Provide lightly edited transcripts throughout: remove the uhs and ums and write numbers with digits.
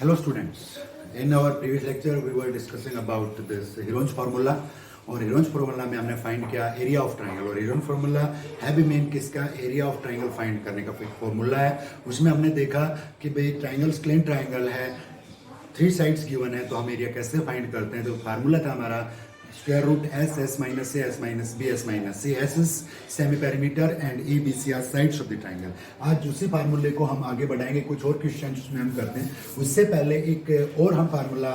Hello students. In our previous lecture we were discussing about this Heron's formula और Heron's formula में हमने find किया area of triangle और Heron formula है भी मेन किसका एरिया ऑफ ट्राइंगल फाइंड करने का फॉर्मूला है। उसमें हमने देखा कि भाई ट्राइंगल्स क्लीन ट्राइंगल है, 3 साइड्स गिवन है तो हम एरिया कैसे फाइंड करते हैं। तो फार्मूला था हमारा square root S S minus A S minus B S minus C S is semi perimeter and A B C are sides of the triangle. आज उसी फार्मूले को हम आगे बढ़ाएंगे, कुछ और क्वेश्चन उसमें हम करते हैं। उससे पहले एक और हम फार्मूला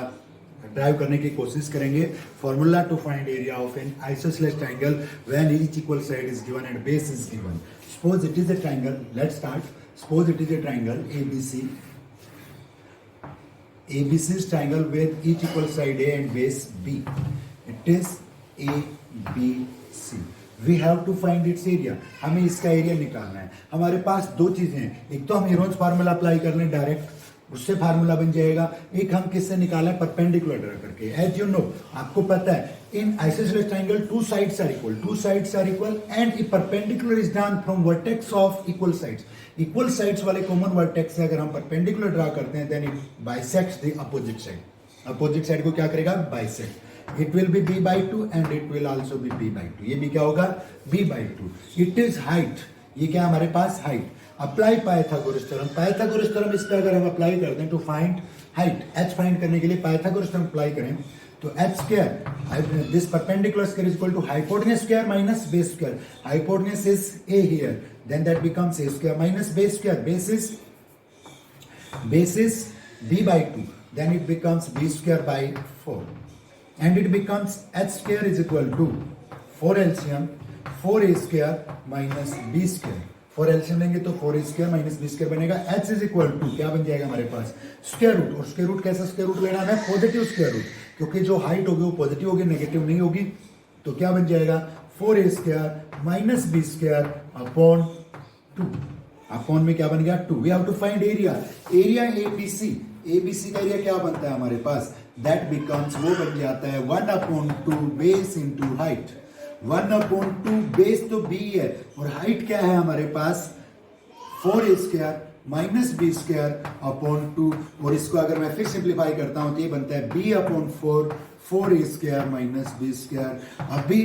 ड्राइव करने की कोशिश करेंगे। Formula to find area of an isosceles triangle when each equal side is given and base is given. Suppose it is a triangle, let's start. Suppose it is a triangle ABC. ABC is triangle with each equal side A and base B. It is ABC. We have to find its area. हमें इसका area निकालना है। हमारे पास दो चीजें हैं, एक तो हम हीरोन्स फार्मूला अप्लाई कर लें डायरेक्ट, उससे फार्मूला बन जाएगा। एक हम किससे निकालें, परपेंडिकुलर ड्रा करके। एज यू नो, आपको पता है in isosceles triangle two sides are equal and a perpendicular is drawn from vertex of equal sides. Equal sides वाले कॉमन वर्टेक्स से अगर हम परपेंडिकुलर ड्रा करते हैं then it bisects the opposite side. Opposite side को क्या करेगा, bisect. It will be b/2 and it will also be b/2। ये भी क्या होगा, b/2। इट इज हाइट, ये क्या हमारे पास height. Apply Pythagoras theorem. Pythagoras theorem इस पे अगर हम अप्लाई करते हैं to find height, h find करने के लिए पाइथागोरस थ्योरम अप्लाई करें तो h square, this perpendicular square is equal to hypotenuse square minus base square. Hypotenuse is a here, then that becomes a square minus base square. Base is b/2, then it becomes b square by 4 and it becomes h square is equal to 4 LCM 4a square minus b square। 4 LCM लेंगे तो 4a square minus b square बनेगा। h is equal to क्या बन जाएगा हमारे पास, square root. और square root कैसा square root लेना है, पॉजिटिव स्क्वायर रूट, क्योंकि जो हाइट होगी वो पॉजिटिव होगी, नेगेटिव नहीं होगी। तो क्या बन जाएगा, 4a square minus b square upon 2। Upon में क्या बन गया, 2। We have to find area. Area ABC, ABC का एरिया क्या बनता है हमारे पास, दैट बिकम्स, वो बन जाता है 1/2 बेस इंटू हाइट। 1/2 बेस तो b है और हाइट क्या है हमारे पास, 4a square minus B square upon 2। और इसको अगर मैं फिर सिंप्लीफाई करता हूं तो ये बनता है b/4 4a square minus B square. अभी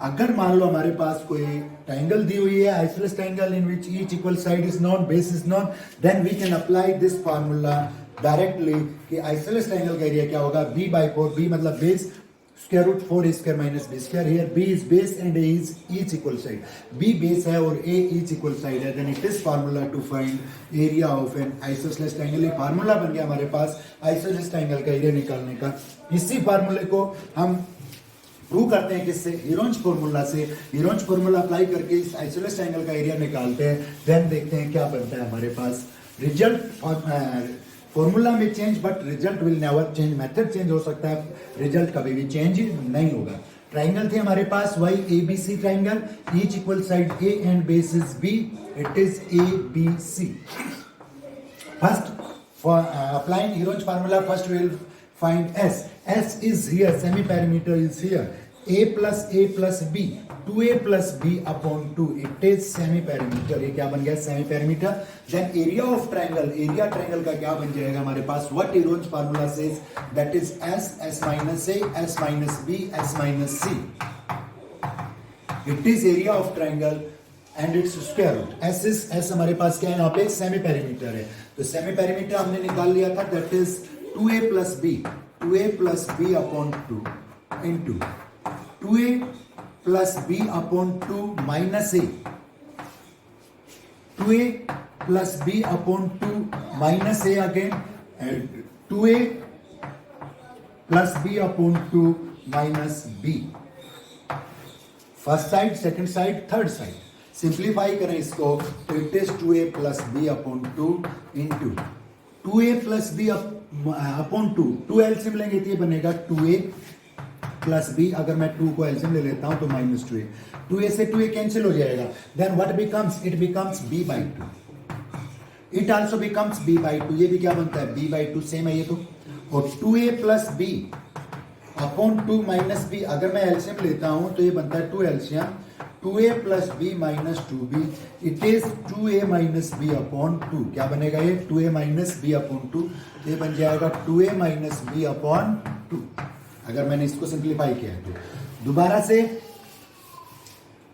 अगर मान लो हमारे पास कोई ट्राइंगल दी हुई है, isosceles triangle in which each equal side is known, base is known, then we can apply this formula directly कि आइसोसेलेस ट्राइंगल का एरिया क्या होगा, b/4, b मतलब base, square root 4a square minus b square. Here b is base and a is each equal side. b base है और a each equal side है, then it is formula to find area of an isosceles triangle. ये formula बन गया हमारे पास isosceles triangle का area निकालने का। इसी फार्मूले को हम प्रूव करते हैं किससे, हीरोन्स फार्मूला से। हीरोन्स फार्मूला अप्लाई करके इस आइसोसेलेस ट्राइंगल का एरिया निकालते हैं, देन देखते हैं क्या बनता है हमारे पास रिजल्ट। फॉर्मूला में change but result will never change. Method change हो सकता है, रिजल्ट कभी भी चेंज नहीं होगा। ट्राइंगल थे हमारे पास वही ABC triangle, each equal side A and base is B, it is ABC। First applying Heron's formula, first we will find S. S is here, semi perimeter is here, A plus B, 2a plus b upon 2, it is semi perimeter। ये क्या बन गया, semi perimeter. Then area of triangle, area triangle का क्या बन जाएगा हमारे पास, what Heron's formula says, that is s minus a s minus b s minus c। It is area of triangle and its square root. s हमारे पास क्या है यहाँ पे, सेमी पेरीमीटर है। तो सेमी पेरीमीटर हमने निकाल लिया था, that is 2a plus b upon 2 into 2a plus b upon 2 minus a, 2a plus b upon 2 minus a again, and 2a plus b upon 2 minus b। First side, second side, third side. Simplify करें इसको तो it is 2a plus b upon 2 into 2a plus b upon 2, 2 LCM लेंगे तो ये बनेगा 2a plus B. अगर मैं 2 को एलसीएम ले लेता हूं तो माइनस 2a, 2a से 2a कैंसिल हो जाएगा। Then what becomes, it becomes b/2। It also becomes b/2। ये भी क्या बनता है, b/2, सेम है ये तो। और 2a plus b upon 2 minus b, अगर मैं एलसीएम लेता हूं तो ये बनता है 2 LCM 2a plus b minus 2b, it is 2a minus b upon 2. क्या बनेगा ये 2a minus b upon 2, ये बन जाएगा 2a minus b upon 2 अगर मैंने इसको सिंप्लीफाई किया है तो। दोबारा से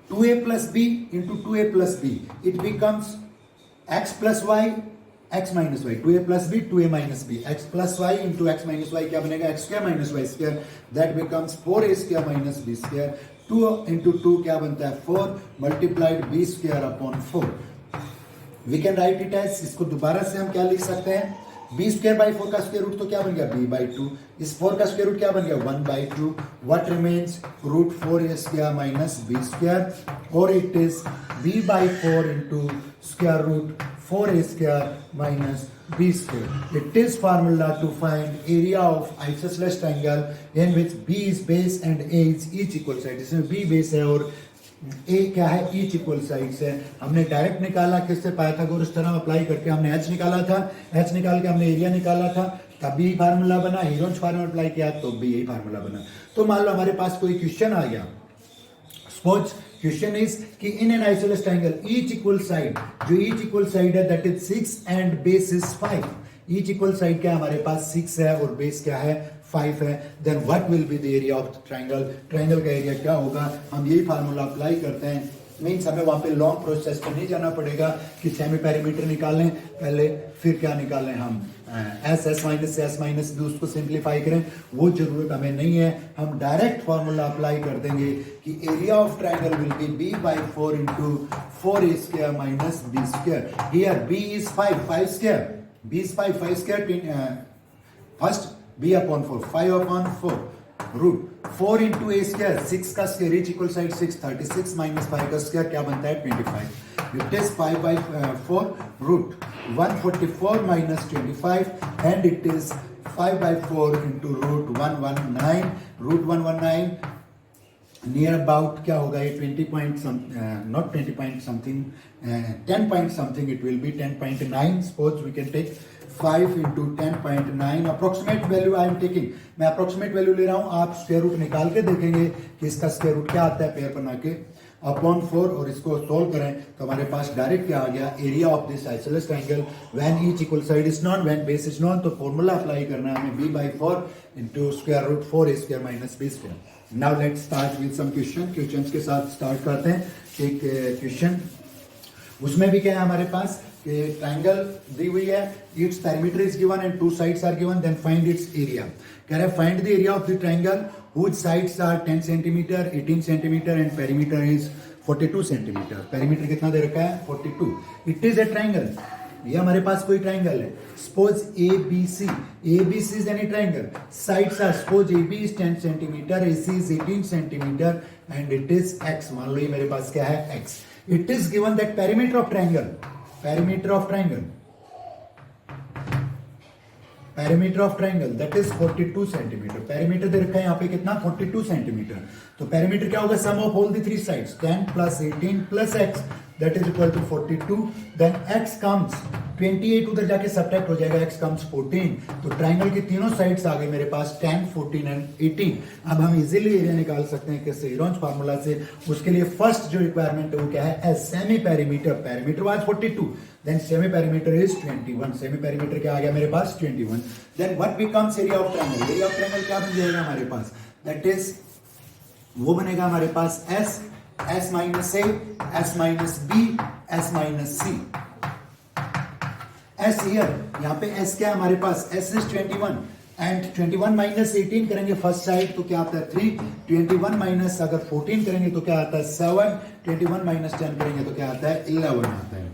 2a plus b into 2a plus b, it becomes x plus y, x minus y, 2a plus b, 2a minus b, x plus y into x minus y क्या बनेगा x square minus y square, that becomes 4a square minus b square, 2 into 2 क्या बनता है 4 multiplied b square upon 4. We can write it as, इसको दोबारा से हम क्या लिख सकते हैं, b square by 4 का स्क्वायर रूट तो क्या बन गया b by 2, इस 4 का स्क्वायर रूट क्या बन गया 1 by 2, what remains root 4a square minus b square, or it is b by 4 into square root 4a square minus b square. It is formula to find area of isosceles triangle in which b is base and a is each equal side. इसमें b base है और a क्या है each equal sides है. हमने direct निकाला किससे, Pythagoras theorem apply करके हमने h निकाला था, h निकाल के हमने एरिया निकाला था, तब भी फार्मूला बना, हीरोन्स फार्मूला अप्लाई किया तो भी यही फार्मूला बना. तो मान लो हमारे पास कोई क्वेश्चन आ गया, सपोज क्वेश्चन इज कि in an isosceles triangle each equal side, जो ईच इक्वल साइड है that is 6 and base is 5. Each equal side क्या हमारे पास 6 है और बेस क्या है 5 है. Then what will be the area of the triangle, triangle का एरिया क्या होगा, हम यही फार्मूला अप्लाई करते हैं. मीन्स हमें वहां पे लॉन्ग प्रोसेस पे नहीं जाना पड़ेगा कि सेमी पेरीमीटर निकालें पहले फिर क्या निकालें हम एस माइनस बी उसको सिंप्लीफाई करें, वो जरूरत हमें नहीं है. हम डायरेक्ट फार्मूला अप्लाई कर देंगे कि area of triangle will be b by 4 into 4a square minus b square. Here b is 5 square, b is 5 square, first b upon 4, 5 upon 4 root 4 into a square, 6 का square etch equal side 6, 36 minus 5 का square क्या बनता है 25. It is 5 by 4 root 144 minus 25 and it is 5 by 4 into root 119. Root 119 near about क्या होगा ये 20 point some, not 20 point something, 10 point something it will be 10.9. Suppose we can take 5 into 10.9 approximate value I am taking. मैं approximate value ले रहा हूँ, आप square root निकाल के देखेंगे कि इसका स्क्वायर रूट क्या आता है पेयर बना के अपॉन 4 और इसको सोल्व करें तो हमारे पास डायरेक्ट क्या आ गया, area of this isosceles triangle when each equal side is non, when base is non. तो फॉर्मूला अप्लाई करना है हमें b by 4 into square root 4a square minus b square. Now let's start with some questions के साथ start करते हैं. एक question उसमें भी क्या है हमारे पास, ट्रायंगल दी हुई है, its perimeter is given and two sides are given, then find its area. कह रहा है find the area of the triangle whose sides are 10 centimeter, 18 centimeter and perimeter is 42 centimeter. perimeter कितना दे रखा है 42. It is a triangle. ये हमारे पास कोई triangle है. Suppose ABC. ABC is any triangle. Sides are, suppose AB is 10 centimeter, AC is 18 centimeter and it is X. मान लो ये मेरे पास क्या है X. It is given that perimeter of triangle. Perimeter of triangle that is 42 centimeter. perimeter दे रखा है यहाँ पे कितना 42 centimeter. तो perimeter क्या होगा, sum of all the three sides 10 plus 18 plus x that is equal to 42. then x comes 28 उधर जाके सब्ट्रैक्ट हो जाएगा, x comes 14. तो ट्राइंगल की तीनों साइड्स आ गए मेरे पास 10, 14 एंड 18. अब हम इजीली एरिया निकाल सकते हैं कैसे, हीरोन्स फार्मूला से. उसके लिए फर्स्ट जो रिक्वायरमेंट है वो क्या है, semi perimeter. Perimeter was 42, then semi perimeter is 21. Semi perimeter क्या आ गया मेरे पास 21. Then what becomes area of triangle. Area of triangle क्या बन जाएगा हमारे पास, दैट इज वो बनेगा हमारे पास s minus a, s minus b, s minus c. s here, यहाँ पे s क्या है हमारे पास, s इज 21 एंड 21 माइनस 18 करेंगे फर्स्ट साइड तो क्या आता है 3. 21 माइनस अगर 14 करेंगे तो क्या आता है 7. 21 माइनस 10 करेंगे तो क्या आता है 11 आता है.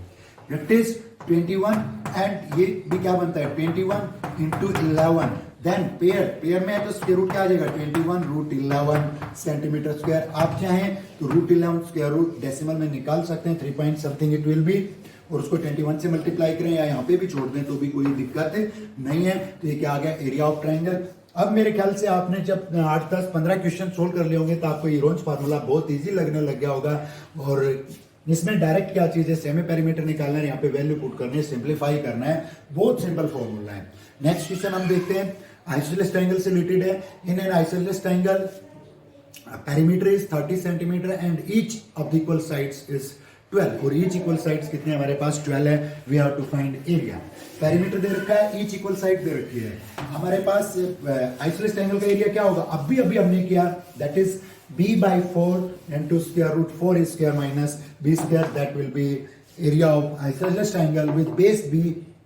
That is 21 एंड ये भी क्या बनता है 21 into 11. देन पेयर में है तो स्क्वायर रूट क्या आ जाएगा 21 रूट 11 सेंटीमीटर स्क्वायर. आप चाहें तो रूट 11 स्क्वायर रूट डेसिमल में निकाल सकते हैं 3 point something it will B, और उसको 21 से मल्टीप्लाई करें या यहाँ पे भी छोड़ दें तो भी कोई दिक्कत नहीं है. तो ये क्या आ गया एरिया ऑफ ट्रायंगल. अब मेरे ख्याल से आपने जब 8, 10, 15 क्वेश्चन सोल्व कर लिए होंगे तो आपको हीरोन्स फार्मूला बहुत इजी लगने लग गया होगा. और इसमें डायरेक्ट क्या चीज है, सेमी पेरीमीटर निकालना है, यहाँ पे वैल्यू पुट करनी है, सिंप्लीफाई करना है, बहुत सिंपल फॉर्मूला है. नेक्स्ट क्वेश्चन हम देखते हैं, आइसोसेलेस ट्रायंगल से रिलेटेड है. In an isosceles triangle perimeter is 30 centimeter and each of the equal sides is 12 और each equal sides कितने हमारे पास 12 है. we have to find area. Perimeter दे रखा है, each equal side दे रखी है. हमारे पास आइसोलेस ट्रायंगल का एरिया क्या होगा, अभी हमने किया, that is b by 4 into square root 4 square minus b square. That will be area of isosceles triangle with base b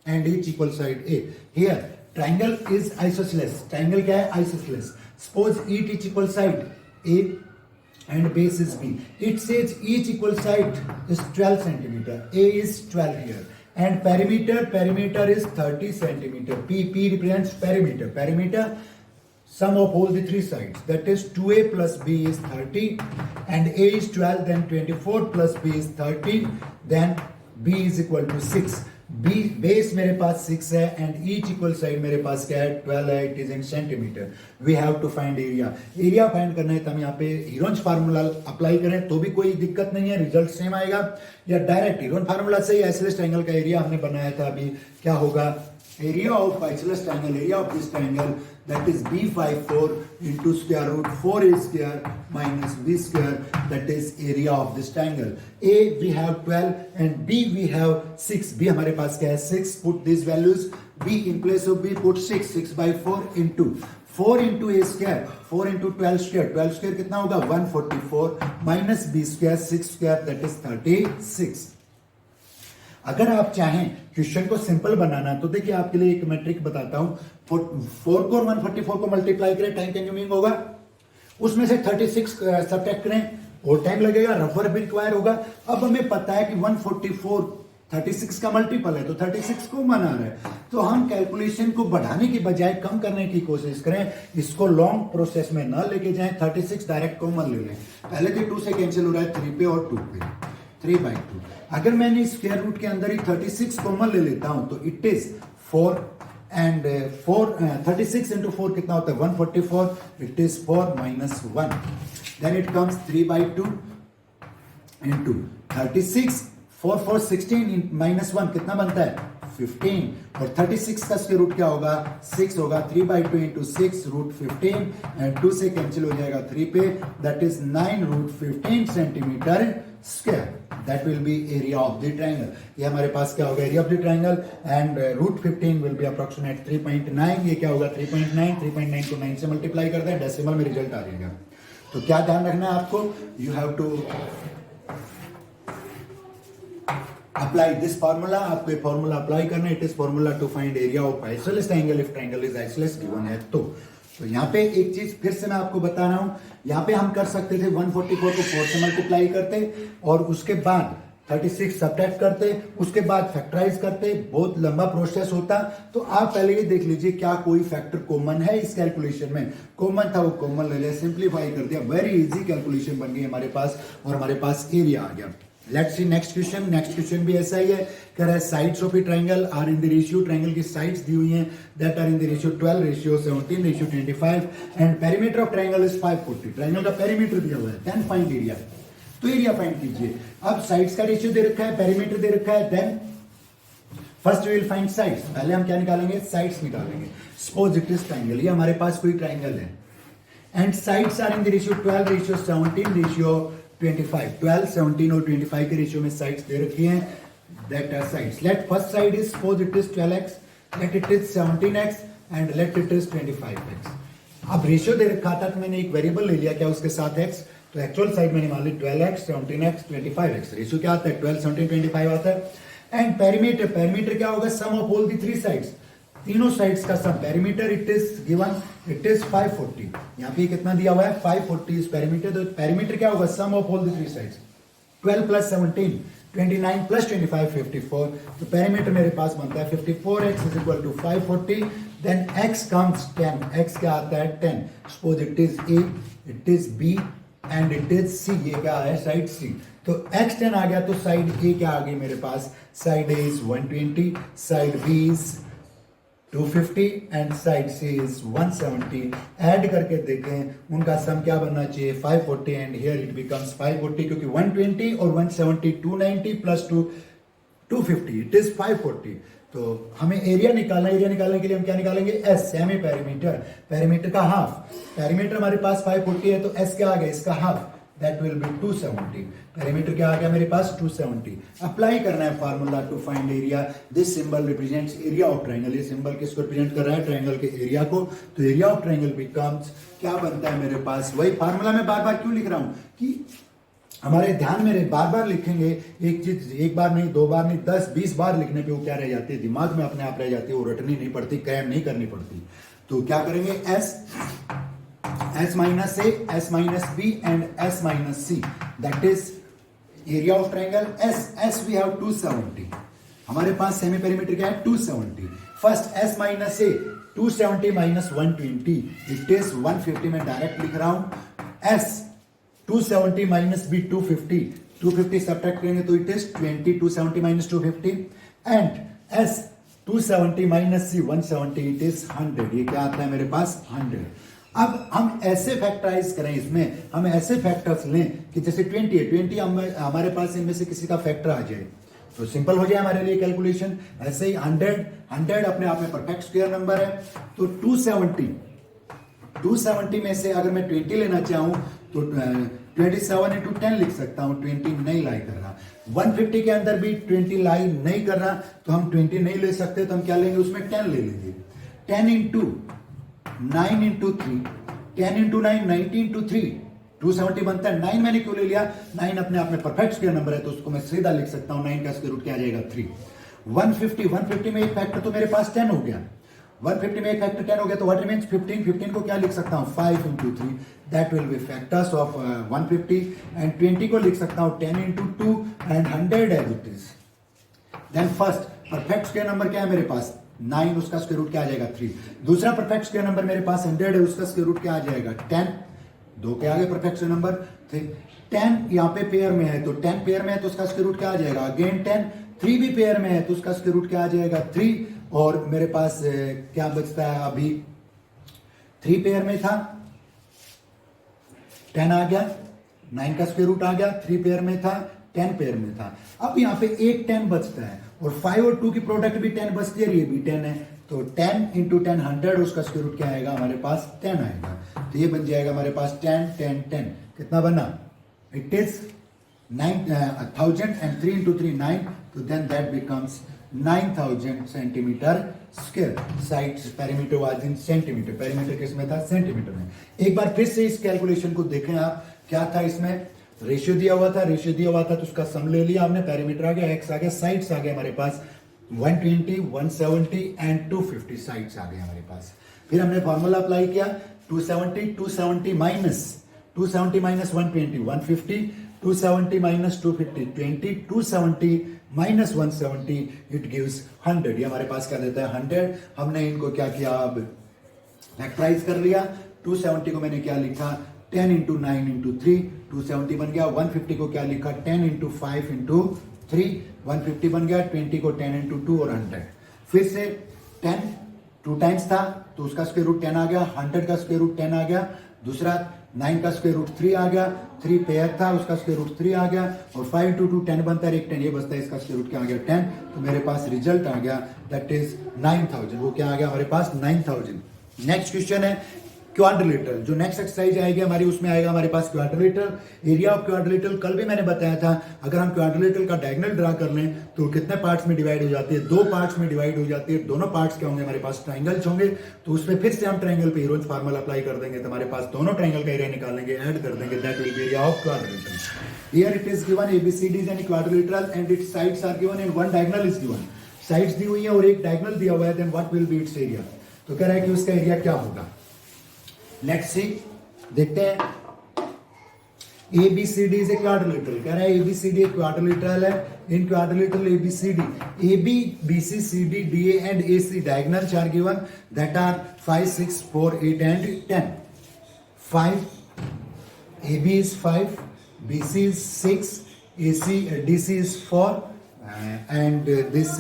and each equal side a. Here triangle is isosceles. Triangle क्या है, isosceles. Suppose each equal side a and base is b. It says each equal side is 12 centimeter. A is 12 here. And perimeter is 30 centimeter. P represents perimeter. Perimeter, sum of all the three sides. That is 2a plus b is 30. And a is 12, then 24 plus b is 30. Then b is equal to 6. b base मेरे पास 6 है and each equal side मेरे पास क्या है, 12 है. It is in centimetre. We have to find area. Area find करना है तो हम यहाँ पे हीरोन्स फार्मूला अप्लाई करें तो भी कोई दिक्कत नहीं है, रिजल्ट सेम आएगा. या डायरेक्ट हीरोन फार्मूला से ही आइसोलेस ट्रायंगल का एरिया हमने बनाया था अभी, क्या होगा, area of isosceles triangle, area of this triangle, that is b by 4 into square root 4a square minus b square. That is area of this triangle. A we have 12 and b we have 6. b हमारे पास क्या है, 6. Put these values. b in place of b put 6. 6 by 4 into 4 into a square. 4 into 12 square. 12 square कितना होगा, 144 minus b square 6 square, that is 36. अगर आप चाहें question को simple बनाना तो देखिए आपके लिए एक मैं ट्रिक बताता हूं. 4 को 144 को मल्टीप्लाई करें, टाइम कंज्यूमिंग होगा. उसमें से 36 सब्ट्रैक्ट करें और टाइम लगेगा, रफर भी रिक्वायर होगा. अब हमें पता है कि 144 36 का मल्टीपल है तो 36 को मना रहा है, तो हम कैलकुलेशन को बढ़ाने की बजाय कम करने की कोशिश करें. इसको लॉन्ग प्रोसेस में ना लेके जाएं, 36 डायरेक्ट कॉमन ले लें. पहले तो 2 से कैंसिल हो रहा है, 3 पे और 2 पे, 3 by 2. अगर मैंने स्क्वायर रूट के अंदर ही 36 कॉमन ले लेता हूं तो इट इज 4 एंड 36 into 4 कितना होता है, 144. It is 4 minus 1. Then it comes 3 by 2 into 36. 4 4 16 minus 1 कितना बनता है, 15. और 36 का स्क्वायर रूट क्या होगा, 6 होगा. 3 by 2 into 6 root 15 एंड 2 से कैंसिल हो जाएगा 3 पे. That is 9 root 15 centimetre square. That will be area of the triangle. ये हमारे पास क्या होगा, area of the triangle and root 15 will be approximate 3.9. ये क्या होगा, 3.9. 3.9 को 9 से मल्टीप्लाई करते हैं, डेसिमल में रिजल्ट आ जाएगा. तो क्या ध्यान रखना है आपको, you have to apply this formula. आपको एक फॉर्मूला अप्लाई करना है. It is formula to find area of isosceles triangle if triangle is isosceles given है. तो यहाँ पे एक चीज फिर से मैं आपको बता रहा हूं, यहाँ पे हम कर सकते थे 144 को 4 से मल्टीप्लाई करते और उसके बाद 36 सब्ट्रैक्ट करते, उसके बाद फैक्टराइज करते, बहुत लंबा प्रोसेस होता. तो आप पहले ये देख लीजिए क्या कोई फैक्टर कॉमन है इस कैलकुलेशन में. कॉमन था वो कॉमन ले लिया, सिंप्लीफाई कर दिया, वेरी इजी कैलकुलेशन बन गई हमारे पास और हमारे पास एरिया आ गया. Let's see next question. Next question भी ऐसा ही है, कह रहा है sides of a triangle are in the ratio. Triangle की साइड्स दी हुई हैं, that are in the ratio 12 ratio 17 ratio 25 and perimeter of triangle is 540. Triangle का पेरीमीटर दिया हुआ है, देन फाइंड एरिया. तो एरिया फाइंड कीजिए. अब साइड्स का रेशियो दे रखा है, पेरीमीटर दे रखा है, then first we will find sides. पहले हम क्या निकालेंगे, साइड्स निकालेंगे. सपोज इट इज ट्रायंगल, ये हमारे पास कोई ट्रायंगल है and sides are in the ratio 12 ratio 17 ratio 25. 12 17 और 25 के रेशियो में साइड्स दे रखी हैं, that are sides. Let first side is, suppose it is 12x, let it is 17x and let it is 25x. अब ratio दे रखा था तो मैंने एक वेरिएबल ले लिया, क्या उसके साथ x, तो एक्चुअल साइड मैंने मान ली 12x 17x 25x. रेशियो क्या आता है, 12 17 25 आता है. एंड पेरीमीटर, पेरीमीटर क्या होगा, sum of all the three sides, तीनों साइड्स का sum. Perimeter it is given, it is 540. यहाँ पे कितना दिया हुआ है, 540 इज पेरीमीटर. तो पेरीमीटर क्या होगा, sum of all the three sides. 12 plus 17 29 plus 25 54. तो पेरीमीटर मेरे पास बनता है 54x is equal to 540. Then x comes 10. x क्या आता है, 10. Suppose it is a, it is b and it is c. ये क्या है, साइड c. तो x 10 आ गया तो साइड a क्या आ गई मेरे पास, side a is 120, side b is 250 and side C is 170. Add करके देखें उनका सम क्या बनना चाहिए, 540 एंड हियर इट बिकम्स 540 क्योंकि 120 और 170 290 प्लस 2 250 इट इज 540. तो हमें एरिया निकालना है, एरिया निकालने के लिए हम क्या निकालेंगे, एस सेमी पेरीमीटर, पेरीमीटर का हाफ, पेरीमीटर हमारे पास 540 है तो एस क्या आ गया, इसका half, that will be 270, perimeter क्या आ गया मेरे पास 270। अप्लाई करना है formula to find area, this symbol represents area of triangle, ये सिंबल किसको रिप्रेजेंट कर रहा है, ट्रायंगल के एरिया को, तो एरिया ऑफ ट्रायंगल बिकम्स क्या बनता है मेरे पास, वही फार्मूला मैं बार बार क्यों लिख रहा हूं कि हमारे ध्यान में रहे, बार बार लिखेंगे एक चीज, एक बार नहीं, दो बार नहीं, 10-20 बार लिखने पे वो क्या रह जाती है, दिमाग में अपने आप रह जाती है, वो रटनी नहीं पड़ती, क्रैम नहीं करनी पड़ती। तो क्या करेंगे, S minus A, S minus B and S minus C, that is area of triangle. S we have 270, हमारे पास सेमी पेरीमीटर क्या है 270। First S minus A, 270 minus 120 it is 150, मैं डायरेक्ट लिख रहा हूं। एस 270 माइनस बी 250, 250 सब्ट्रैक्ट करेंगे तो it is 20, 270 minus 250 and S 270 minus C 170 it is 100, ये क्या आता है मेरे पास 100। अब हम ऐसे फैक्टराइज करें, इसमें हम ऐसे फैक्टर्स लें कि जैसे 20 है, 20 हमारे पास इनमें से किसी का फैक्टर आ जाए तो सिंपल हो जाए हमारे लिए कैलकुलेशन। ऐसे ही 100 अपने आप में परफेक्ट स्क्वायर नंबर है, तो 270 में से अगर मैं 20 लेना चाहूं तो 27 इंटू 10 लिख सकता हूं, 20 नहीं लाई कर रहा। 150 के अंदर भी 20 लाई नहीं कर रहा तो हम 20 नहीं ले सकते, तो हम क्या लेंगे, उसमें 10 ले लेंगे। 10 इंटू 9 इंटू 3, 10 इंटू 9 90 इंटू 3 270 बनता है। 9 मैंने क्यों ले लिया, 9 अपने आप में परफेक्ट स्क्वायर नंबर है तो उसको मैं सीधा लिख सकता हूं, 9 का स्क्वायर रूट क्या आ जाएगा 3। 150 में एक फैक्टर तो मेरे पास 10 हो गया, 150 में एक फैक्टर 10 हो गया तो व्हाट रिमेंस 15 को क्या लिख सकता हूं 5 into 3, that will be factors of 150 and 20 को लिख सकता हूं 10 into 2 and 100 as it is. Then first perfect square number क्या है मेरे पास 9, उसका स्क्वायर रूट क्या आ जाएगा 3। दूसरा परफेक्ट स्क्वायर नंबर मेरे पास 100 है, उसका स्क्वायर रूट क्या आ जाएगा 10, दो के आगे परफेक्ट स्क्वायर नंबर थे। 10 यहाँ पे पेयर में है तो 10 पेयर में है तो उसका स्क्वायर रूट क्या आ जाएगा अगेन 10। 3 भी पेयर में है तो उसका स्क्वायर रूट क्या आ जाएगा 3। और मेरे पास क्या बचता है अभी, 3 पेयर में था 10 आ गया, 9 का स्क्वायर रूट आ गया, 3 पेयर में था 10 पेयर में था। अब यहाँ पे एक 10 बचता है और 5 और 2 की प्रोडक्ट भी 10 बचती है, ये भी 10 है तो 10 इंटू 10 100, उसका स्क्वायर रूट क्या आएगा हमारे पास 10 आएगा। तो ये बन जाएगा हमारे पास 10 10 10, कितना बना, इट इज 9,000 एंड 3 इंटू 3 9, तो then that becomes 9000 centimetre square. Side perimeter was in centimetre, perimeter किस में था सेंटीमीटर में। एक बार फिर से इस कैलकुलेशन को देखें आप, क्या था इसमें रेशियो दिया हुआ था तो उसका सम ले लिया हमने, पेरीमीटर आ गया, एक्स आ गया, साइड्स आ गया हमारे पास 120 170 एंड 250 साइड्स आ गए हमारे पास। फिर हमने फॉर्मूला अप्लाई किया 270 minus 120 150, 270 minus 250 20, 270 minus 170 it gives 100, ये हमारे पास क्या देता है 100। हमने इनको क्या किया, अब फैक्टराइज कर लिया। 270 को मैंने क्या लिखा 10 इंटू 9 इंटू 3, 270 बन गया। 150 को क्या लिखा 10 इंटू 5 इंटू 3, 150 बन गया। 20 को 10 इंटू 2 और 100। फिर से 10 2 टाइम्स था तो उसका स्क्वायर रूट 10 आ गया, 100 का स्क्वायर रूट 10 आ गया। दूसरा 9 का स्क्वायर रूट 3 आ गया, 3 पेयर था उसका स्क्वायर रूट 3 आ गया और 5 इंटू 2 10 बनता है, एक 10 ये बचता है, इसका स्क्वायर रूट क्या आ गया 10। तो मेरे पास रिजल्ट आ गया दैट इज 9000, वो क्या आ गया हमारे पास 9000। नेक्स्ट क्वेश्चन है क्वाड्रिलेटरल, जो नेक्स्ट एक्सरसाइज आएगी हमारी उसमें आएगा हमारे पास क्वाड्रिलेटरल। एरिया ऑफ क्वाड्रिलेटरल कल भी मैंने बताया था, अगर हम क्वाड्रिलेटरल का डायगोनल ड्रा कर लें तो कितने पार्ट्स में डिवाइड हो जाती है, 2 पार्ट्स में डिवाइड हो जाती है। दोनों पार्ट्स क्या होंगे हमारे पास ट्राइंगल्स होंगे, तो उसमें फिर से हम ट्राइंगल पे हीरोइंस फार्मूला अप्लाई कर देंगे तो हमारे पास दोनों ट्राइंगल का एरिया निकाल लेंगे, ऐड कर देंगे, that will be area of quadrilateral. Here it is given ABCD is an quadrilateral and its sides are given and one diagonal is given. Sides दी हुई है और एक डायगोनल दिया हुआ है, then what will be its area. तो कह रहा है कि उसका एरिया क्या होगा। लेट्स सी, देखते हैं। ABCD इज ए क्वाड्रिलेटरल, कह रहा है ABCD एक क्वाड्रिलेटरल है। इन quadrilateral ABCD, AB, BC, CD, DA and AC diagonals are given that are 5, 6, 4, 8 and 10. 5, AB is 5, BC is 6, DC is 4 and this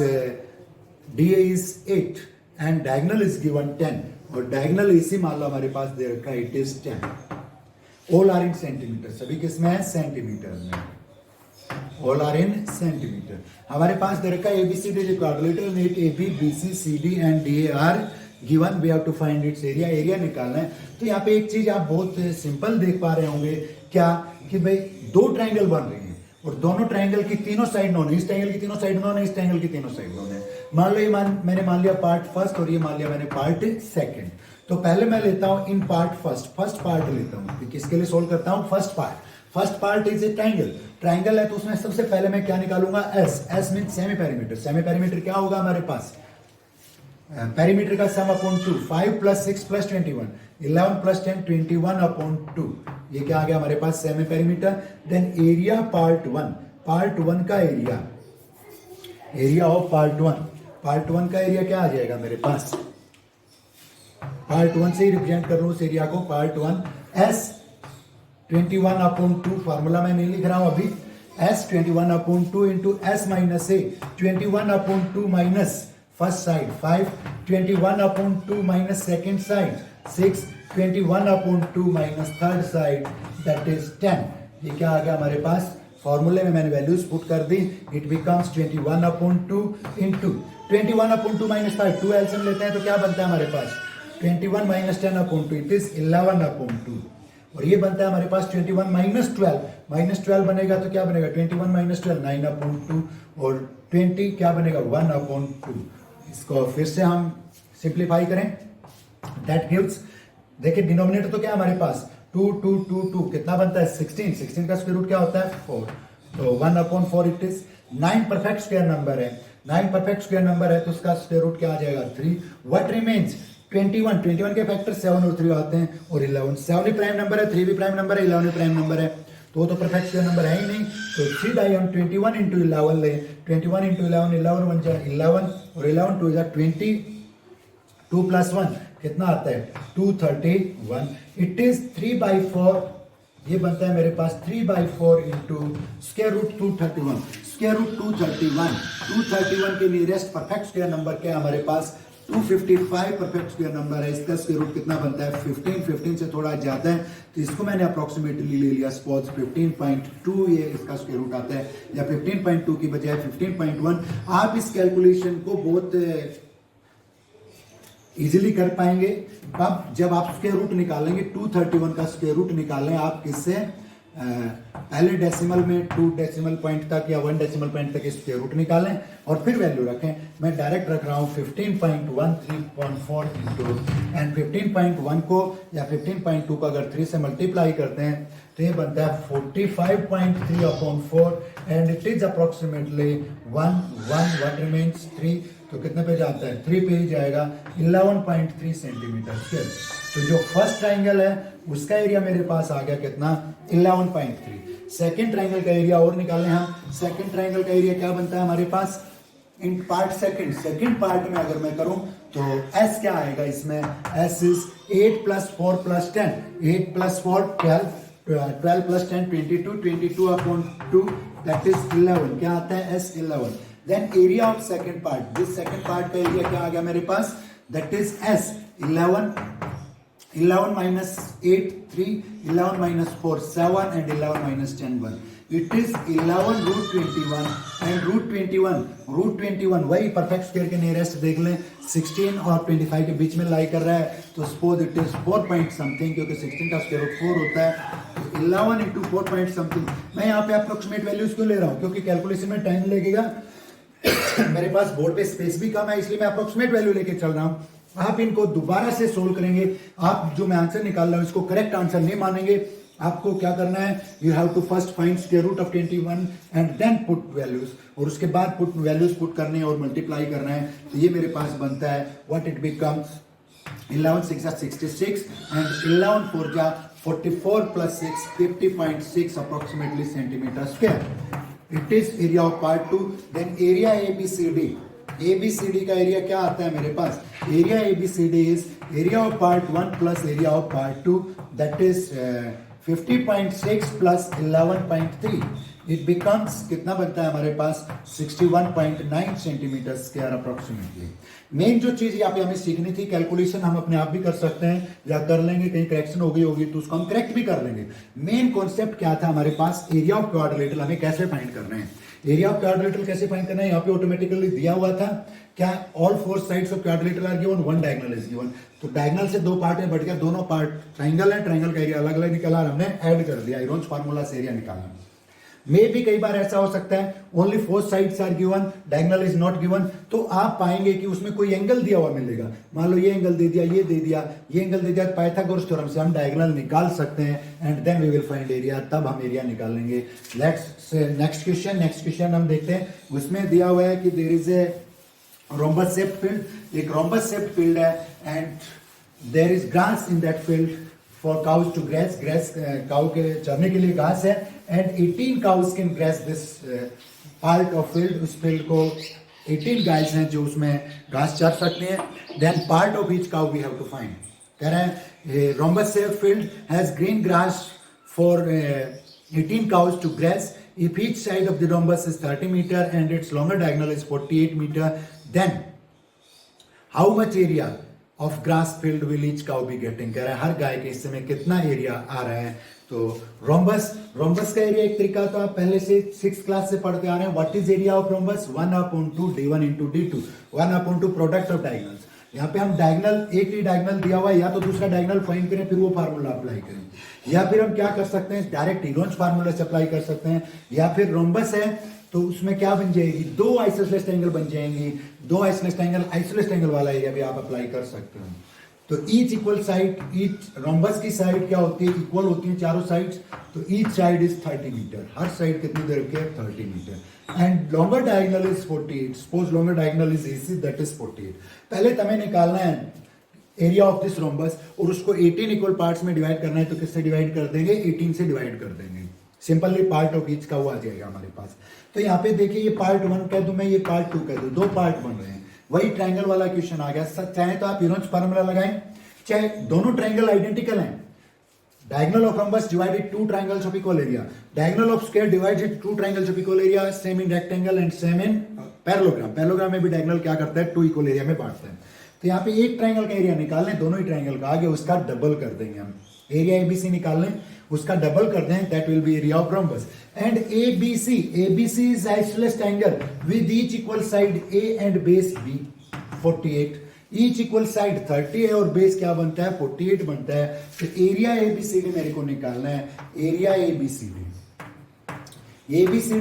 DA is 8 and diagonal is given 10 और diagonal AC मान लो हमारे पास दे रखा है it is 10। All are in centimetre, सभी किसमें है सेंटीमीटर में। All are in centimetre. हमारे पास दे रखा है ABCD is a quadrilateral need AB, BC, CD and DA are given, we have to find its area। Area निकालना है। तो यहाँ पे एक चीज आप बहुत सिंपल देख पा रहे होंगे, क्या कि भाई दो ट्राइंगल बन रही है और दोनों ट्राइंगल की तीनों साइड नॉन है। इस ट्राइंगल की तीनों साइड नॉन है, इस ट्राइंगल की तीनों साइड नॉन है। मान लो ये मैंने मान लिया पार्ट फर्स्ट और ये मान लिया मैंने पार्ट सेकंड। तो पहले मैं लेता हूं इन पार्ट फर्स्ट पार्ट लेता हूं। किसके लिए सोल्व करता हूं? First part is a triangle है, तो उसमें सबसे पहले मैं क्या निकालूंगा? S mean semi perimeter. Semi perimeter क्या होगा हमारे पास? पेरीमीटर का सम अपॉन 2, 5 + 6 + 21, 11 + 10, 21 अपॉन 2। ये क्या आ गया हमारे पास? Semi perimeter. Then area part one का एरिया ऑफ पार्ट वन का एरिया क्या आ जाएगा मेरे पास? पार्ट वन से ही रिप्रेजेंट कर लो उस एरिया को। Part one S 21 upon 2, formula मैं नहीं लिख रहा हूं अभी। S 21 upon 2 into S minus A, 21 upon 2 minus first side 5, 21 upon 2 minus second side 6, 21 upon 2 minus third side that is 10। ये क्या आ गया हमारे पास? फॉर्मूले में मैंने वैल्यूज पुट कर दी। It becomes 21 upon 2 into 21 upon 2 minus 5, 2 LCM लेते हैं तो क्या बनता है हमारे पास? 21 minus 10 upon 2, it is 11 upon 2। और ये बनता है हमारे पास 21 माइनस 12 बनेगा तो क्या बनेगा? 21 माइनस 12 9 अपॉन 2 और 20 क्या बनेगा? 1 अपॉन 2। इसको फिर से हम सिंप्लीफाई करें, दैट गिव्स, देखिए डिनोमिनेटर तो क्या है हमारे पास? 2 2 2 2 कितना बनता है? 16 का स्क्वायर रूट क्या होता है? 4। तो 1 upon 4 it is 9 perfect square number है। 9 परफेक्ट स्क्वायर नंबर है तो उसका स्क्वायर रूट क्या आ जाएगा? 3। What remains? 21 के फैक्टर 7 और 3 आते हैं और 11। 7 भी प्राइम नंबर है, 3 भी प्राइम नंबर है, 11 भी प्राइम नंबर है, तो परफेक्ट स्क्वायर नंबर है ही नहीं। तो सीधा हम 21 इंटू 11 ले। 21 इंटू 11, 11 बन जाए 11 और 11 2 जा 20, 2 + 1 कितना आता है? 231। It is 3/4। ये बनता है मेरे पास 3/4 into square root 231। Square root 231 के नियरेस्ट परफेक्ट स्क्वायर नंबर क्या है हमारे पास? 255 परफेक्ट स्क्वायर नंबर है। इसका स्क्वायर रूट कितना बनता है? 15 से थोड़ा ज्यादा है तो इसको मैंने अप्रोक्सीमेटली ले लिया। सपोज 15.2 ये इसका स्क्वायर रूट आता है, या 15.2 की बजाय 15.1। आप इस कैलकुलेशन को बहुत इजीली कर पाएंगे अब जब आप स्क्वायर रूट निकालेंगे। 231 का स्क्वायर रूट निकालें आप किससे? पहले डेसिमल में 2 डेसिमल पॉइंट तक या 1 डेसिमल पॉइंट तक स्क्वायर रूट निकालें और फिर वैल्यू रखें। मैं डायरेक्ट रख रहा हूं 15.13.4 इंटू, एंड 15.1 को या 15.2 को अगर 3 से मल्टीप्लाई करते हैं तो ये बनता है 45.3 upon 4 and it is approximately 1 what remains 3। तो कितने पे जाता है? 3 पे ही जाएगा। 11.3 सेंटीमीटर स्क्वायर। तो जो फर्स्ट ट्राइंगल है उसका एरिया मेरे पास आ गया कितना? 11.3। सेकंड ट्राइंगल का एरिया और निकालें हम। सेकंड ट्राइंगल का एरिया क्या बनता है हमारे पास? इन पार्ट सेकंड पार्ट में अगर मैं करूं तो S क्या आएगा इसमें? S is 8 + 4 + 10, 8 + 4 12, 12 + 10 22, 22 upon 2 that is 11। क्या आता है? S 11। Then area of second part, this second part का एरिया क्या आ गया मेरे पास? That is S 11 minus 8 3, 11 minus 4 7 and 11 minus 10 1. It is 11 root 21 and root 21 वही परफेक्ट स्क्वायर के नियरेस्ट देख लें 16 और 25 के बीच में लाई कर रहा है तो suppose it is 4 point something, क्योंकि 16 का स्क्वायर रूट 4 होता है। तो 11 इंटू 4 पॉइंट समथिंग। मैं यहाँ पे अप्रोक्सीमेट वैल्यूज क्यों ले रहा हूँ? क्योंकि कैलकुलेशन में टाइम लगेगा। मेरे पास बोर्ड पे स्पेस भी कम है इसलिए मैं अप्रोक्सीमेट वैल्यू लेके चल रहा हूँ। आप इनको दोबारा से सोल्व करेंगे। आप जो मैं आंसर निकाल रहा हूं इसको करेक्ट आंसर नहीं मानेंगे। आपको क्या करना है? You have to first find square root of 21 and then put values, और उसके बाद पुट वैल्यूज पुट करने और मल्टीप्लाई करना है। तो ये मेरे पास बनता है व्हाट इट बिकम्स 11 6 66 एंड 11 4 जा 44 + 6 50.6 approximately centimetre square. It is area of part 2। Then area ABCD का एरिया क्या आता है मेरे पास? Area ABCD is area of part 1 plus area of part 2 that is 50.6 plus 11.3। It becomes कितना बनता है हमारे पास? 61.9 सेंटीमीटर स्क्वायर अप्रोक्सीमेटली। मेन जो चीज यहाँ पे हमें सीखनी थी, कैलकुलेशन हम अपने आप भी कर सकते हैं या कर लेंगे, कहीं करेक्शन हो गई होगी तो उसको हम करेक्ट भी कर लेंगे। मेन कॉन्सेप्ट क्या था हमारे पास, एरिया ऑफ क्वाड्रिलेटरल हमें कैसे फाइंड करना है। एरिया ऑफ क्वाड्रिलेटरल कैसे फाइंड करना है, यहाँ पे ऑटोमेटिकली दिया हुआ था क्या, all four sides of quadrilateral are given, one diagonal is given. तो डायगोनल से दो पार्ट में बढ़ गया, दोनों पार्ट ट्राइंगल है, ट्राइंगल का एरिया अलग अलग निकला और हमने ऐड कर दिया, इरोंज फार्मूला से एरिया निकाला। मे भी कई बार ऐसा हो सकता है only four sides are given, diagonal is not given, तो आप पाएंगे कि उसमें कोई एंगल दिया हुआ मिलेगा। मान लो ये एंगल दे दिया, ये दे दिया, ये एंगल दे दिया, पाइथागोरस थ्योरम से हम डायगोनल निकाल सकते हैं and then we will find area, तब हम एरिया निकालेंगे। लेट्स नेक्स्ट क्वेश्चन हम देखते हैं। उसमें दिया हुआ है कि there is a rhombus shaped field, एक रोम्बस शेप्ड फील्ड है and there is grass in that field for cows to graze, cow के चरने के लिए घास है and 18 cows can graze this part of field, उस फील्ड को 18 गाइस हैं जो उसमें घास चर सकते हैं। Then part of each cow we have to find. कह रहे हैं rhombus shaped field has green grass for 18 cows to graze. If each side of the rhombus is 30 meter and its longer diagonal is 48 meter, then how much area of grass field will each cow be getting? कह रहा है हर गाय के हिस्से में कितना area आ रहा है। तो रोम्बस का एरिया एक तरीका तो आप पहले से 6th क्लास से पढ़ते आ रहे हैं। What is area of rhombus, 1/2 d1 into d2, 1/2 product of diagonals. यहाँ पे हम डायगोनल, एक ही डायगोनल दिया हुआ है, या तो दूसरा डायगोनल फाइंड करें फिर वो फार्मूला अप्लाई करें, या फिर हम क्या कर सकते हैं डायरेक्ट इरोंज फार्मूला से अप्लाई कर सकते हैं, या फिर रोम्बस है तो उसमें क्या बन जाएगी, दो आइसोसेलेस ट्रायंगल बन जाएंगी, दो आइसोसेलेस ट्रायंगल वाला एरिया भी आप अप्लाई कर सकते हो। तो each equal side, each rhombus की साइड क्या होती है, इक्वल होती है चारों साइड्स, तो ईच साइड इज 30 मीटर, हर साइड कितनी दूर की है 30 metre and longer diagonal is 48, suppose longer diagonal is AC, that is 48। पहले तुम्हें निकालना है एरिया ऑफ दिस रोम्बस और उसको 18 इक्वल पार्ट्स में डिवाइड करना है, तो किससे डिवाइड कर देंगे, 18 से डिवाइड कर देंगे, सिंपली पार्ट ऑफ ईच का वो आ जाएगा हमारे पास। तो यहाँ पे देखिए ये पार्ट 1 कह दूं मैं, ये पार्ट 2 कह दूं, दो पार्ट बन रहे हैं, वही ट्रायंगल वाला क्वेश्चन आ गया। चाहे तो आप इरोंज फार्मूला लगाएं, चाहे दोनों ट्रायंगल आइडेंटिकल हैं, diagonal of rhombus divided two triangles of equal area, diagonal of square divided two triangles of equal area, same in rectangle and same in parallelogram। Parallelogram में भी डायगोनल क्या करता है, 2 इक्वल एरिया में बांटता है। तो यहाँ पे एक ट्रायंगल का एरिया निकाल लें, दोनों ही ट्रायंगल का आगे उसका डबल कर देंगे हम, एरिया ABC निकाल लें, उसका डबल कर दें, that will be area of rhombus. And ABC is isosceles triangle with each equal side A and base B 48, each equal side 30 है और बेस क्या बनता है 48 बनता है। तो एरिया ABCD मेरे को निकालना है, area ABCD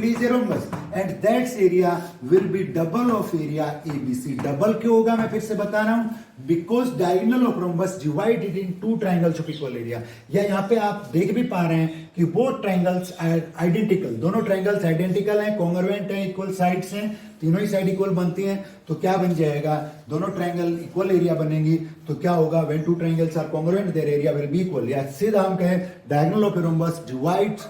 is a rhombus and that area will be double of area ABC। Double क्यों होगा मैं फिर से बता रहा हूं, because diagonal of rhombus divided in two triangles of equal area। या यहाँ पे आप देख भी पा रहे हैं कि वो ट्रायंगल्स आइडेंटिकल, दोनों ट्रायंगल्स आइडेंटिकल हैं, कॉन्ग्रुएंट हैं, इक्वल साइड्स हैं, तीनों ही साइड इक्वल बनती हैं, तो क्या बन जाएगा, दोनों ट्रायंगल इक्वल एरिया बनेंगी, तो क्या होगा, when two triangles are congruent their area will be equal. या सीधा हम कहें diagonal of rhombus divides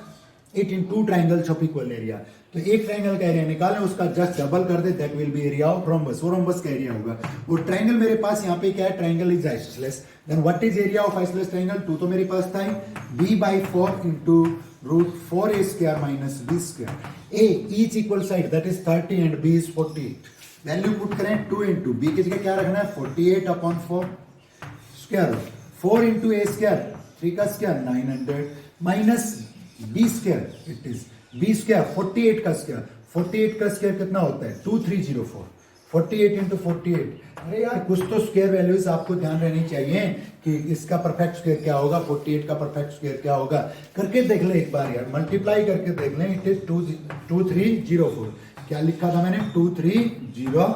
it in two triangles of equal area. तो एक ट्रायंगल का एरिया निकालें, उसका जस्ट डबल कर दे, that will be area of rhombus, वो रोम्बस का एरिया होगा। वो ट्रायंगल मेरे पास यहाँ पे क्या है, triangle is isosceles, then what is area of isosceles triangle, 2 तो मेरे पास था ही, B/4 into √4A² minus B²। A each equal side that is 30 and B is 48। Value put करें 2 into B की जगह क्या रखना है 48/4 स्क्वायर, 4 into A², 3 का square 900 minus B², it is B², 48 का स्क्वायर, 48 का स्क्वायर कितना होता है 2304, 48 into 48। अरे यार कुछ तो स्क्वायर वैल्यूज आपको ध्यान रहनी चाहिए कि इसका परफेक्ट स्क्वायर क्या होगा, 48 का परफेक्ट स्क्वायर क्या होगा, करके देख ले एक बार यार, मल्टीप्लाई करके देख लें। इट इज 2304, क्या लिखा था मैंने 2304,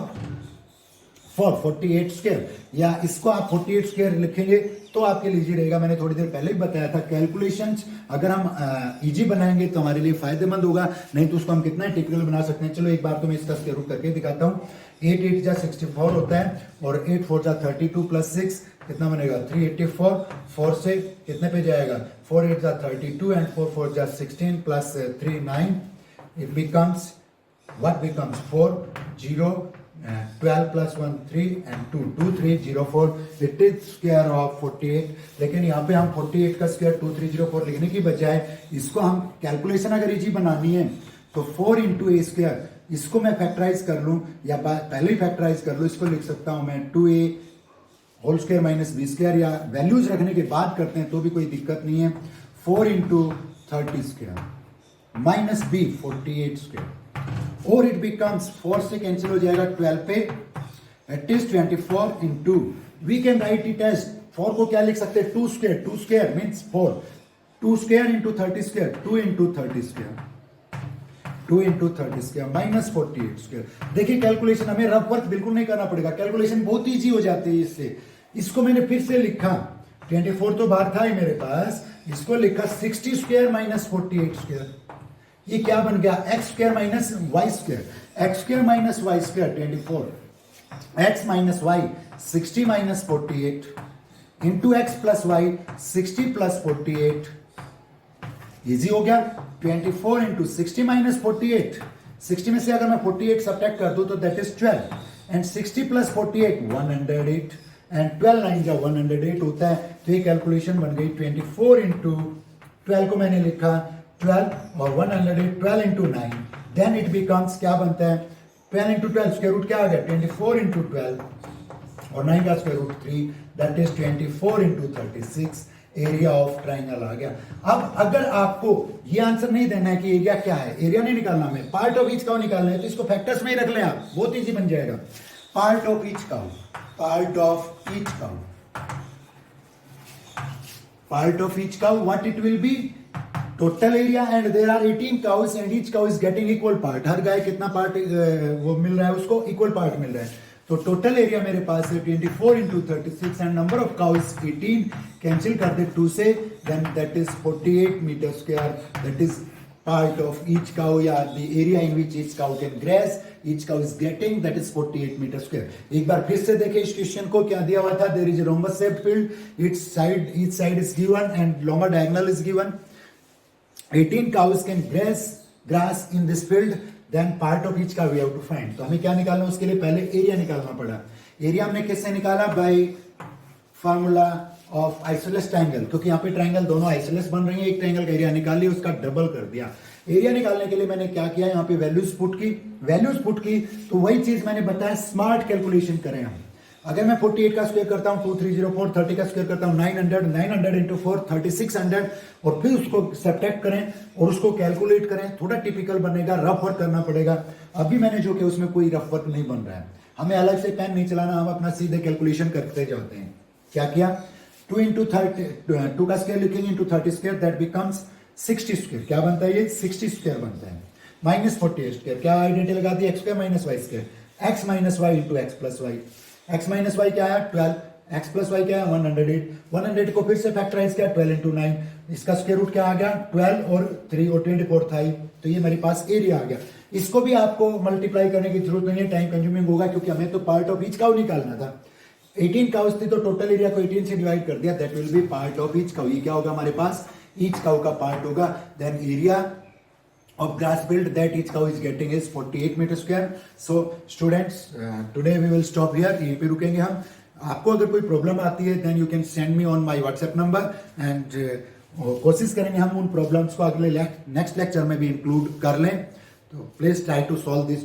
48 स्क्वायर, या इसको आप 48 स्क्वायर लिखेंगे तो आपके लिए इजी रहेगा। मैंने थोड़ी देर पहले ही बताया था, कैलकुलेशंस अगर हम इजी बनाएंगे तो हमारे लिए फायदेमंद होगा, नहीं तो उसको हम कितना टिपिकल बना सकते हैं। चलो एक बार तो मैं इसका स्क्वायर रूट करके दिखाता हूँ। 8 8 जा 64 होता है और 8 4 जा 32 प्लस 6 कितना बनेगा 384, 4 से कितने पे जाएगा 4 8 जा 32 एंड 4 4 जा 16 plus 3 9, it becomes what becomes 4 0 12 plus 1 3 and 2 2304। It is square of 48, लेकिन यहाँ पे हम 48 का स्क्वायर 2304 लिखने की बजाय इसको हम कैलकुलेशन अगर इजी बनानी है तो 4 into A², इसको मैं फैक्टराइज कर लूं या पहले ही फैक्टराइज कर लूं, इसको लिख सकता हूं मैं 2a whole square minus B square, या वैल्यूज रखने के बाद करते हैं तो भी कोई दिक्कत नहीं है। 4 into 30 square minus B 48 square, और इट बिकम्स 4 से कैंसिल हो जाएगा 12 पे, it is 24 into, we can write it as 4 को क्या लिख सकते हैं 2 square, 2 square means 4, 2 square into 30 square, 2 into 30 square, 2 into 30 square minus 48 square. देखिए कैलकुलेशन हमें रफ वर्क बिल्कुल नहीं करना पड़ेगा, कैलकुलेशन बहुत ईजी हो जाती है इससे। इसको मैंने फिर से लिखा, 24 तो बाहर था ही मेरे पास, इसको लिखा 60 स्क्वायर माइनस 48 स्क्वायर, ये क्या बन गया X square minus Y square, X square minus Y square 24, X minus Y 60 minus 48 into x plus Y 60 plus 48, easy हो गया। 24 इंटू 60 माइनस 48, 60 में से अगर मैं 48 सब्ट्रैक्ट कर दूं तो that is 12, and 60 plus 48 108, and 12 9 जा 108 होता है। तो ये कैलकुलेशन बन गई 24 इंटू 12 को मैंने लिखा 12 और 108, 12 इंटू 9, देन इट बिकम्स क्या बनता है 12 इंटू 12 स्क्वायर रूट क्या आ गया 24 इंटू 12 और 9 का square root 3, that is 24 into 36, area of triangle आ गया। अब अगर आपको ये आंसर नहीं देना है कि एरिया क्या है, एरिया नहीं निकालना हमें, पार्ट ऑफ ईच काउ निकालना है, तो इसको फैक्टर्स में ही रख लें आप, बहुत इजी बन जाएगा। Part of each cow, part of each cow, part of each cow, what it will be total area, and there are 18 cows and each cow is getting equal part, हर गाय कितना पार्ट वो मिल रहा है उसको, equal part मिल रहा है। तो टोटल एरिया मेरे पास है 24 into 36, and number of cows 18, cancel कर दे 2 से, then that is 48 metre square, that is part of each cow, या the area in which each cow can graze, each cow is getting, that is 48 metre square. एक बार फिर से देखें इस क्वेश्चन को, क्या दिया हुआ था, there is rhombus shaped field, each side is given and longer diagonal is given, 18 cows can grass in this field, then part of each cow we have to find। तो हमें क्या निकालना, उसके लिए पहले एरिया निकालना पड़ा। एरिया हमने किससे निकाला, bye formula of isosceles triangle, क्योंकि यहाँ पे ट्रायंगल दोनों आइसोलेस बन रही है, एक ट्रायंगल का एरिया निकाल लिया, उसका डबल कर दिया। एरिया निकालने के लिए मैंने क्या किया, यहाँ पे वैल्यूज पुट की, तो वही चीज मैंने बताया, स्मार्ट कैलकुलेशन करें हम। अगर मैं 48 का स्क्वायर करता हूं 2304, 30 का स्क्वायर करता हूं 900 इंटू 4 3600, और फिर उसको सब्ट्रैक्ट करें और उसको कैलकुलेट करें, थोड़ा टिपिकल बनेगा, रफ वर्क करना पड़ेगा। अभी मैंने जो किया उसमें कोई रफ वर्क नहीं बन रहा है, हमें अलग से पेन नहीं चलाना, हम अपना सीधे कैलकुलेशन करते जाते हैं। क्या किया, 2 इंटू 2 का स्क्वायर लिखेंगे into 30 square, that becomes 60 square, क्या बनता है ये 60 स्क्वायर बनता है, माइनस 48 स्क्वायर, क्या आइडेंटिटी लगा दी, x square minus Y square, x minus y into x plus y, x minus y क्या है 12, एक्स प्लस वाई क्या है 108, 108 को फिर से फैक्टराइज किया 12 इंटू 9, इसका स्क्वायर रूट क्या आ गया 12 और 3 और 24 था, तो ये मेरे पास एरिया आ गया। इसको भी आपको मल्टीप्लाई करने की जरूरत नहीं है, टाइम कंज्यूमिंग होगा, क्योंकि हमें तो पार्ट ऑफ ईच काउ निकालना था। 18 काउस थी तो टोटल एरिया को 18 से डिवाइड कर दिया, that will be part of each cow. ये क्या होगा हमारे पास, ईच काउ का पार्ट होगा, then area of grass field that each cow is getting is 48 meter square। So students, today we will stop here, यहीं पे रुकेंगे हम। आपको अगर कोई प्रॉब्लम आती है then you can send me on my WhatsApp number, and कोशिश करेंगे हम उन प्रॉब्लम्स को अगले नेक्स्ट लेक्चर में भी इंक्लूड कर लें। तो please try to solve this.